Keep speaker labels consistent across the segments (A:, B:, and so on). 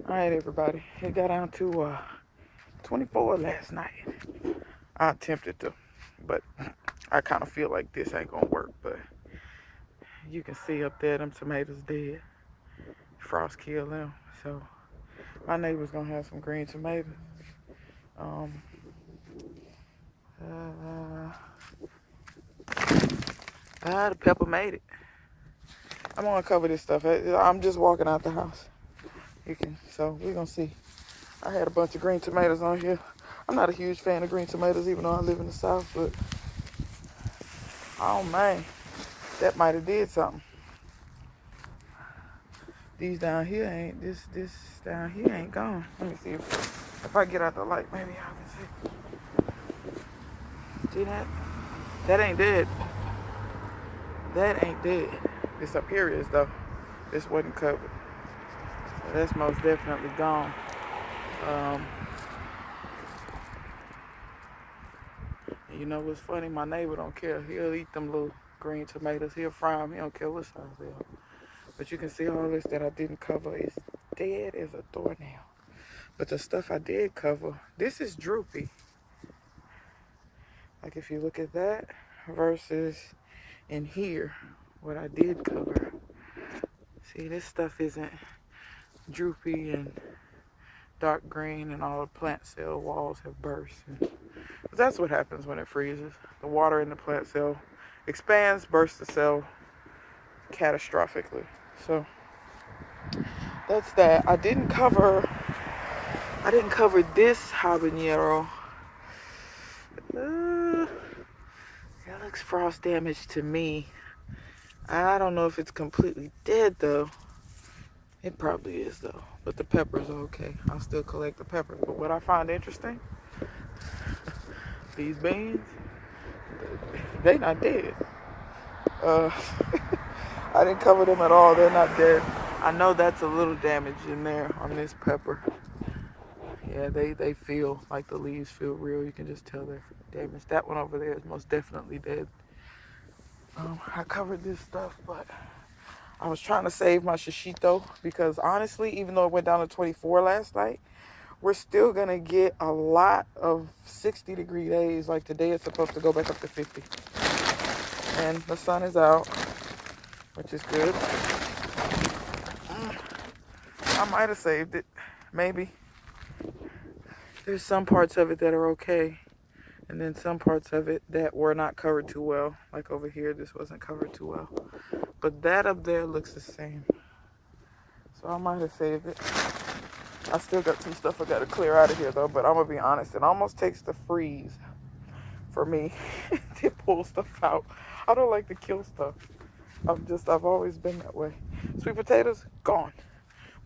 A: All right, everybody. It got down to 24 last night. I attempted to, but I kind of feel like this ain't gonna work. But you can see up there, them tomatoes dead. Frost killed them. So my neighbor's gonna have some green tomatoes. Um, uh, the pepper made it. I'm gonna cover this stuff. I'm just walking out the house. So we're gonna see. I had a bunch of green tomatoes on here. I'm not a huge fan of green tomatoes, even though I live in the South, but oh man, that might have did something. These down here ain't, this down here ain't gone. Let me see if I get out the light, maybe I can see. See that? That ain't dead. That ain't dead. This up here is though. This wasn't covered. So that's most definitely gone. You know what's funny? My neighbor don't care. He'll eat them little green tomatoes. He'll fry them. He don't care what size they are. But you can see all this that I didn't cover is dead as a doornail. But the stuff I did cover, this is droopy. Like if you look at that versus in here, what I did cover. See, this stuff isn't droopy and dark green, and all the plant cell walls have burst. But that's what happens when it freezes. The water in the plant cell expands, bursts the cell catastrophically. So that's that. I didn't cover this habanero. That looks frost damage to me. I don't know if it's completely dead though. It probably is though. But the peppers are okay. I'll still collect the peppers. But what I find interesting, these beans, they not dead. I didn't cover them at all. They're not dead. I know that's a little damage in there on this pepper. Yeah, they feel like the leaves feel real. You can just tell they're damaged. That one over there is most definitely dead. I covered this stuff, but I was trying to save my shishito because honestly, even though it went down to 24 last night, we're still going to get a lot of 60-degree days. Like today it's supposed to go back up to 50. And the sun is out, which is good. I might have saved it. Maybe. There's some parts of it that are okay. And then some parts of it that were not covered too well. Like over here, this wasn't covered too well. But that up there looks the same. So I might have saved it. I still got some stuff I got to clear out of here though. But I'm going to be honest. It almost takes the freeze for me to pull stuff out. I don't like to kill stuff. I've always been that way. Sweet potatoes, gone.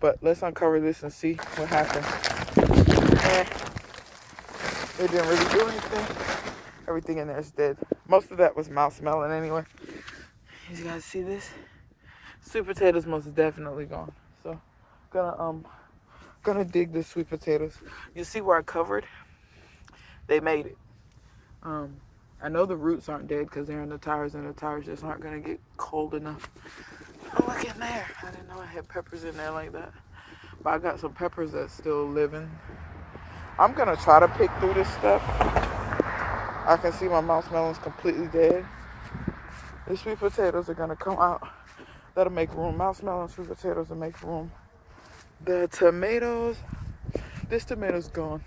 A: But let's uncover this and see what happened. It didn't really do anything. Everything in there is dead. Most of that was mouse melon anyway. You guys see this? Sweet potatoes most definitely gone. So gonna dig the sweet potatoes. You see where I covered? They made it. I know the roots aren't dead because they're in the tires, and the tires just aren't gonna get cold enough. Oh, look in there. I didn't know I had peppers in there like that. But I got some peppers that's still living. I'm gonna try to pick through this stuff. I can see my mouse melon's completely dead. The sweet potatoes are gonna come out. That'll make room. Mouse melon, sweet potatoes will make room. The tomatoes, this tomato's gone.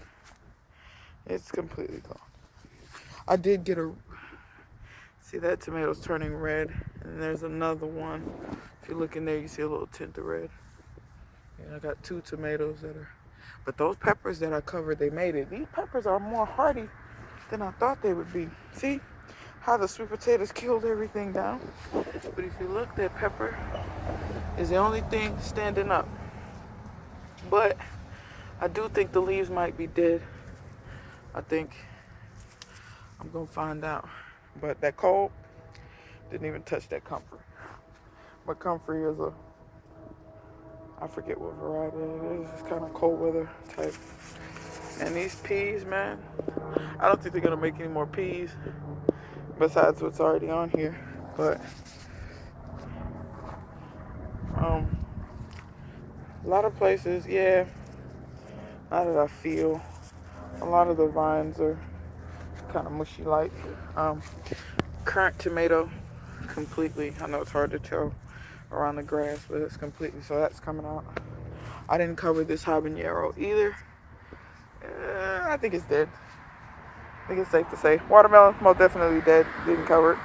A: It's completely gone. I did get see that tomato's turning red, and there's another one. If you look in there, you see a little tint of red. And I got 2 tomatoes that are, but those peppers that I covered, they made it. These peppers are more hardy than I thought they would be. See how the sweet potatoes killed everything down? But if you look, that pepper is the only thing standing up. But I do think the leaves might be dead. I think I'm gonna find out. But that cold didn't even touch that comfrey. But comfrey is I forget what variety it is. It's kind of cold weather type. And these peas, man, I don't think they're gonna make any more peas besides what's already on here. But a lot of places, yeah, Now that I feel a lot of the vines are kind of mushy like. Current tomato, completely. I know it's hard to tell around the grass, but it's completely, so that's coming out. I didn't cover this habanero either. I think it's dead. I think it's safe to say. Watermelon, most definitely dead. Didn't cover it.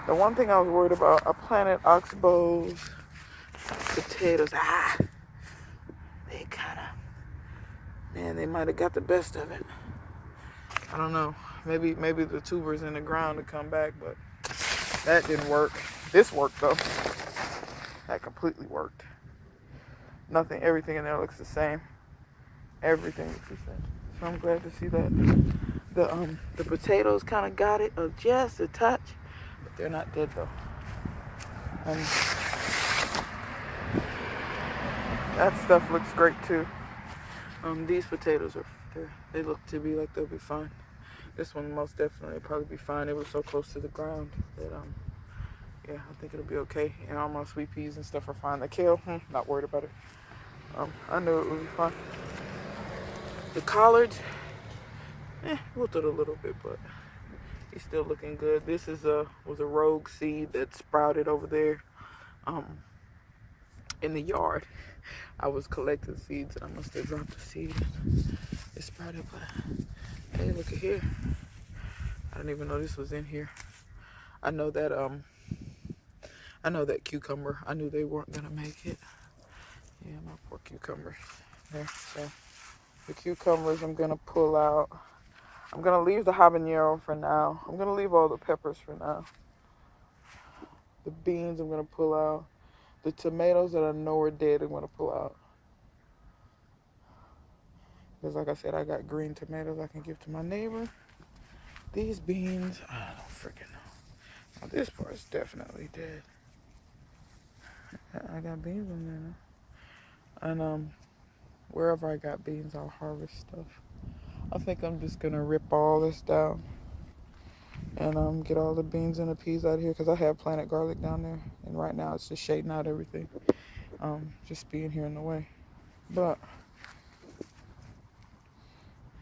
A: The one thing I was worried about, I planted oxbows, potatoes. They kind of, man, they might have got the best of it. I don't know. Maybe the tubers in the ground to come back, but that didn't work. This worked though. That completely worked. Nothing, everything in there looks the same. Everything looks the same. So I'm glad to see that. The potatoes kind of got it, just a touch, but they're not dead though. And that stuff looks great too. These potatoes they look to be like they'll be fine. This one most definitely will probably be fine. It was so close to the ground that yeah, I think it'll be okay. And all my sweet peas and stuff are fine. The kale, not worried about it. I knew it would be fine. The collards, wilted a little bit, but he's still looking good. This was a rogue seed that sprouted over there in the yard. I was collecting seeds and I must have dropped a seed. It sprouted, but hey, look at here. I didn't even know this was in here. I know that cucumber. I knew they weren't gonna make it. Yeah, my poor cucumbers. There, so the cucumbers I'm gonna pull out. I'm gonna leave the habanero for now. I'm gonna leave all the peppers for now. The beans I'm gonna pull out. The tomatoes that I know are dead I'm gonna pull out. Because like I said, I got green tomatoes I can give to my neighbor. These beans, I don't freaking know. Now, this part's definitely dead. I got beans in there. And wherever I got beans, I'll harvest stuff. I think I'm just gonna rip all this down and get all the beans and the peas out of here because I have planted garlic down there, and right now it's just shading out everything, just being here in the way. But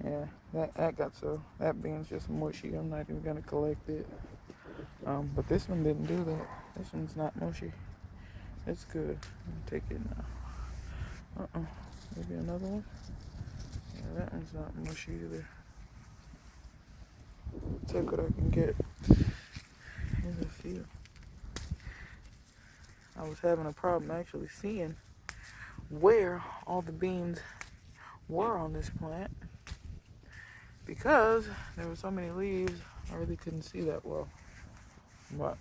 A: yeah, that bean's just mushy. I'm not even gonna collect it. But this one didn't do that. This one's not mushy. It's good. I'll take it now. Maybe another one. Yeah, that one's not mushy either. Take what I can get. Here's a few. I was having a problem actually seeing where all the beans were on this plant because there were so many leaves. I really couldn't see that well. But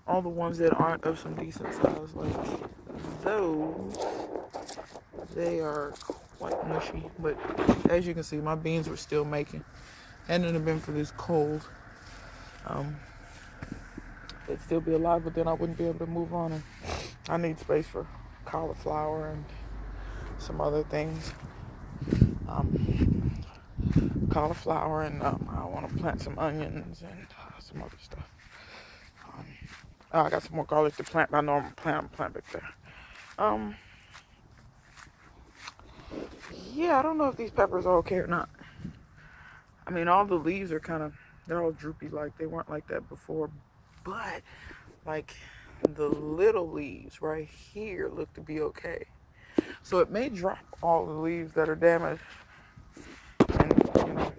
A: all the ones that aren't of some decent size, like those, they are quite mushy. But as you can see, my beans were still making. Hadn't it been for this cold, they'd still be alive, but then I wouldn't be able to move on. And I need space for cauliflower and some other things. Cauliflower and I want to plant some onions and some other stuff. I got some more garlic to plant, but I know I'm gonna plant back there. Yeah, I don't know if these peppers are okay or not. I mean, all the leaves are they're all droopy, like they weren't like that before, but like the little leaves right here look to be okay. So it may drop all the leaves that are damaged and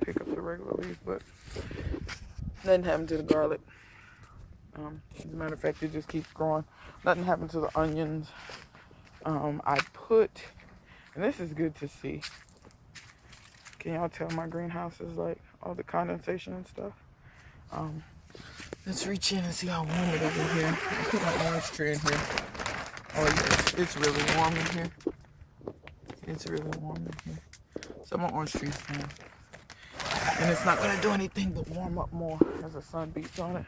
A: pick up the regular leaves, but nothing happened to the garlic. As a matter of fact, it just keeps growing. Nothing happened to the onions. I put, and this is good to see. Can y'all tell my greenhouse is like all the condensation and stuff? Let's reach in and see how warm it is in here. I put my orange tree in here. Oh yes, it's really warm in here. It's really warm in here. So my orange tree's fine. And it's not gonna do anything but warm up more as the sun beats on it.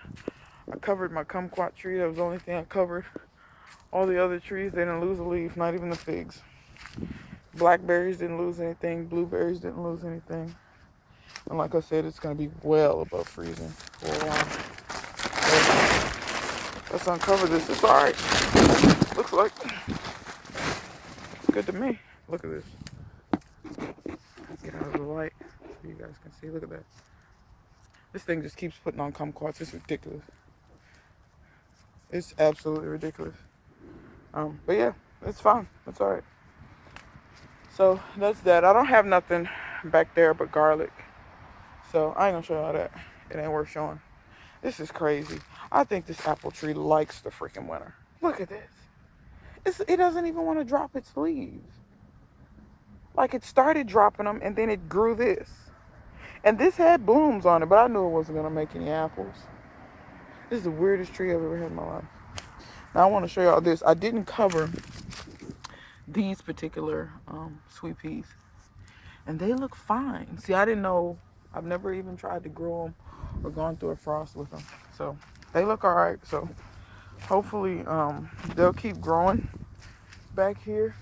A: I covered my kumquat tree. That was the only thing I covered. All the other trees, they didn't lose a leaf, not even the figs. Blackberries didn't lose anything. Blueberries didn't lose anything. And like I said, it's going to be well above freezing for a while. So let's uncover this. It's all right. Looks like it's good to me. Look at this. it out of the light so you guys can see. Look at that. This thing just keeps putting on kumquats. It's ridiculous. It's absolutely ridiculous. But yeah, it's fine. It's alright. So that's that. I don't have nothing back there but garlic. So I ain't gonna show y'all that. It ain't worth showing. This is crazy. I think this apple tree likes the freaking winter. Look at this. It doesn't even want to drop its leaves. Like, it started dropping them and then it grew this. And this had blooms on it, but I knew it wasn't gonna make any apples. This is the weirdest tree I've ever had in my life. Now I want to show y'all this. I didn't cover these particular sweet peas. And they look fine. See, I didn't know. I've never even tried to grow them or gone through a frost with them. So they look all right. So hopefully they'll keep growing back here.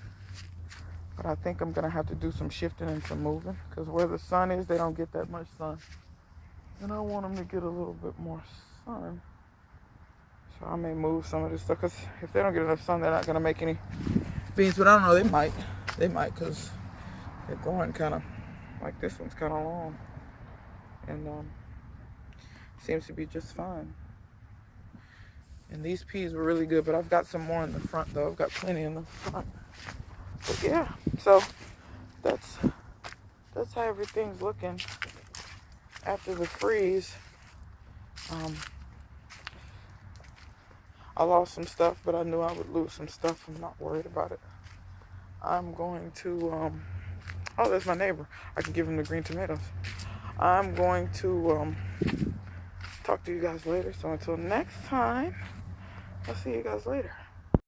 A: But I think I'm going to have to do some shifting and some moving. Because where the sun is, they don't get that much sun. And I want them to get a little bit more sun. So I may move some of this stuff. Because if they don't get enough sun, they're not going to make any beans. But I don't know. They might. They might, because they're growing kind of like this one's kind of long. And seems to be just fine. And these peas were really good, but I've got some more in the front though. I've got plenty in the front. But yeah, so that's how everything's looking after the freeze. I lost some stuff, but I knew I would lose some stuff. I'm not worried about it. I'm going to oh, there's my neighbor. I can give him the green tomatoes. I'm going to talk to you guys later. So until next time, I'll see you guys later.